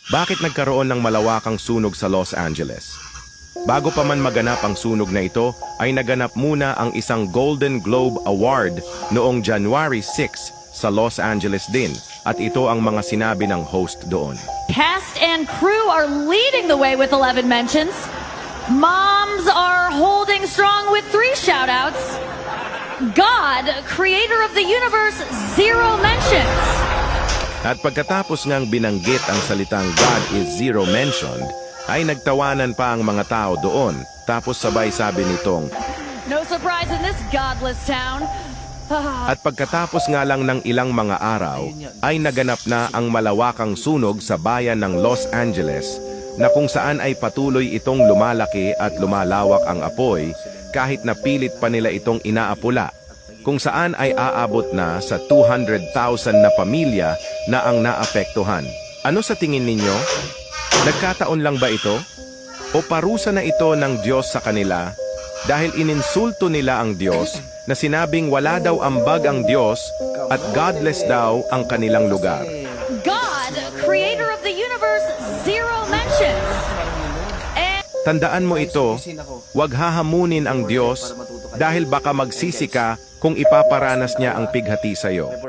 Bakit nagkaroon ng malawakang sunog sa Los Angeles? Bago pa man maganap ang sunog na ito, ay naganap muna ang isang Golden Globe Award noong January 6 sa Los Angeles din, at ito ang mga sinabi ng host doon. Cast and crew are leading the way with 11 mentions. Moms are holding strong with 3 shout-outs. God, creator of the universe, 0 mentions. At pagkatapos ngang binanggit ang salitang God is zero mentioned, ay nagtawanan pa ang mga tao doon. Tapos sabay sabi nitong, No surprise in this godless town. at pagkatapos nga lang ng ilang mga araw, ay naganap na ang malawakang sunog sa bayan ng Los Angeles, na kung saan ay patuloy itong lumalaki at lumalawak ang apoy, kahit na pilit pa nila itong inaapula, kung saan ay aabot na sa 200,000 na pamilya na ang naapektuhan. Ano sa tingin ninyo? Nagkataon lang ba ito? O parusa na ito ng Diyos sa kanila dahil ininsulto nila ang Diyos na sinabing wala daw ambag ang Diyos at godless daw ang kanilang lugar? God, creator of the universe, 0 mentions. Tandaan mo ito, huwag hahamunin ang Diyos dahil baka magsisi ka kung ipaparanas niya ang pighati sa iyo.